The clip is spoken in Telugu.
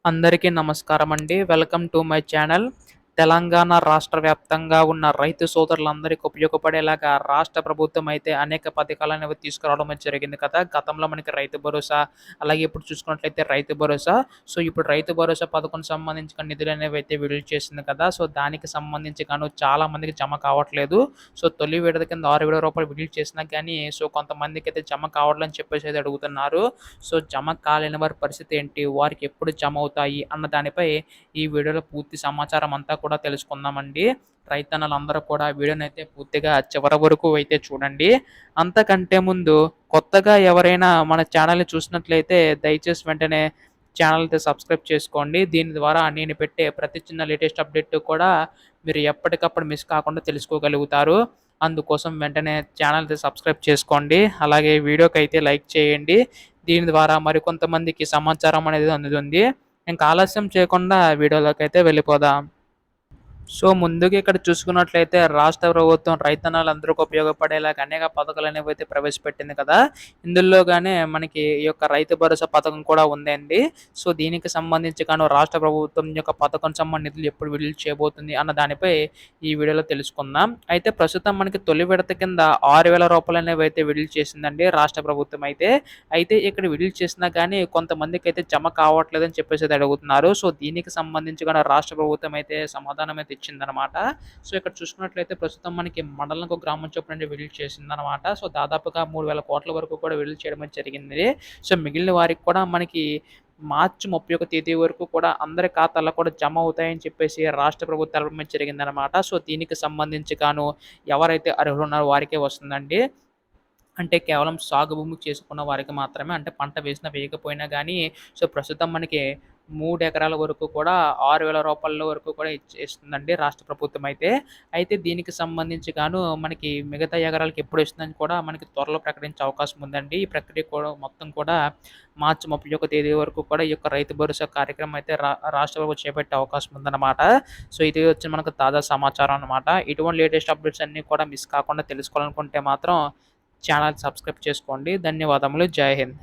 అందరికీ నమస్కారమండి. Welcome to my channel. Telangana రాష్ట్ర వ్యాప్తంగా ఉన్న రైతు సోదరులందరికీ ఉపయోగపడేలాగా రాష్ట్ర ప్రభుత్వం అయితే అనేక పథకాలనేవి తీసుకురావడం అయితే జరిగింది కదా! గతంలో మనకి రైతు భరోసా, అలాగే ఇప్పుడు చూసుకున్నట్లయితే రైతు భరోసా. సో, ఇప్పుడు రైతు భరోసా పథకం సంబంధించిన నిధులనేవి అయితే విడుదల చేసింది కదా! సో, దానికి సంబంధించి గాను చాలా మందికి జమ కావట్లేదు. సో, తొలి విడత కింద రూ. 6,000 విడుదల చేసినా గానీ, సో, కొంతమందికైతే జమ కావట్లేదని చెప్పేసి అయితే అడుగుతున్నారు. సో, జమ కాలేని వారి పరిస్థితి ఏంటి? వారికి ఎప్పుడు జమ అవుతాయి? అన్న దానిపై ఈ వీడియోలో పూర్తి సమాచారం అంతా కూడా తెలుసుకుందామండి. రైతన్నలందరూ కూడా వీడియోనైతే పూర్తిగా చివరి వరకు అయితే చూడండి. అంతకంటే ముందు కొత్తగా ఎవరైనా మన ఛానల్‌ని చూసినట్లయితే దయచేసి వెంటనే ఛానల్ అయితే సబ్స్క్రైబ్ చేసుకోండి. దీని ద్వారా నేను పెట్టే ప్రతి చిన్న లేటెస్ట్ అప్డేట్ కూడా మీరు ఎప్పటికప్పుడు మిస్ కాకుండా తెలుసుకోగలుగుతారు. అందుకోసం వెంటనే ఛానల్ అయితే సబ్స్క్రైబ్ చేసుకోండి. అలాగే వీడియోకైతే లైక్ చేయండి. దీని ద్వారా మరికొంతమందికి సమాచారం అనేది అందుతుంది. ఇంక ఆలస్యం చేయకుండా వీడియోలోకైతే వెళ్ళిపోదాం. సో, ముందుగా ఇక్కడ చూసుకున్నట్లయితే రాష్ట్ర ప్రభుత్వం రైతన్నలందరికి ఉపయోగపడేలాగా అనేక పథకాలనేవైతే ప్రవేశపెట్టింది కదా! ఇందులోగానే మనకి ఈ యొక్క రైతు భరోసా పథకం కూడా ఉందండి. సో, దీనికి సంబంధించి గాను రాష్ట్ర ప్రభుత్వం యొక్క పథకం నిధులు ఎప్పుడు విడుదల చేయబోతుంది అన్న దానిపై ఈ వీడియోలో తెలుసుకుందాం. అయితే ప్రస్తుతం మనకి తొలి విడత కింద రూ. 6,000 అనేవైతే విడుదల చేసిందండి రాష్ట్ర ప్రభుత్వం అయితే. అయితే ఇక్కడ విడుదల చేసినా గానీ కొంతమందికైతే జమ కావట్లేదని చెప్పేసి అయితే అడుగుతున్నారు. సో, దీనికి సంబంధించి కూడా రాష్ట్ర ప్రభుత్వం అయితే సమాధానం అయితే ఇచ్చిందనమాట. సో, ఇక్కడ చూసుకున్నట్లయితే ప్రస్తుతం మనకి మండలానికి ఒక గ్రామం చొప్పున విడుదల చేసిందనమాట. సో, దాదాపుగా 3,000 కోట్ల వరకు కూడా విడుదల చేయడం అయితే జరిగింది. సో, మిగిలిన వారికి కూడా మనకి మార్చి 31 తేదీ వరకు కూడా అందరి ఖాతాల్లో కూడా జమ అవుతాయని చెప్పేసి రాష్ట్ర ప్రభుత్వం తెలపడం అయితే జరిగిందనమాట. సో, దీనికి సంబంధించి గాను ఎవరైతే అర్హులున్నారో వారికే వస్తుందండి. అంటే కేవలం సాగు భూమి చేసుకున్న వారికి మాత్రమే. అంటే పంట వేసినా వేయకపోయినా గానీ, సో, ప్రస్తుతం మనకి 3 ఎకరాల వరకు కూడా రూ. 6,000 వరకు కూడా ఇస్తుందండి రాష్ట్ర ప్రభుత్వం అయితే. అయితే దీనికి సంబంధించి గాను మనకి మిగతా ఎకరాలకి ఎప్పుడు ఇస్తుందని కూడా మనకి త్వరలో ప్రకటించే అవకాశం ఉందండి. ఈ ప్రక్రియ కూడా మొత్తం కూడా మార్చి 31 తేదీ వరకు కూడా ఈ యొక్క రైతు భరోసా కార్యక్రమం అయితే రాష్ట్ర ప్రభుత్వం చేపట్టే అవకాశం ఉందన్నమాట. సో, ఇది వచ్చి మనకు తాజా సమాచారం అన్నమాట. ఇటువంటి లేటెస్ట్ అప్డేట్స్ అన్నీ కూడా మిస్ కాకుండా తెలుసుకోవాలనుకుంటే మాత్రం ఛానల్ సబ్స్క్రైబ్ చేసుకోండి. ధన్యవాదములు. జై హింద్.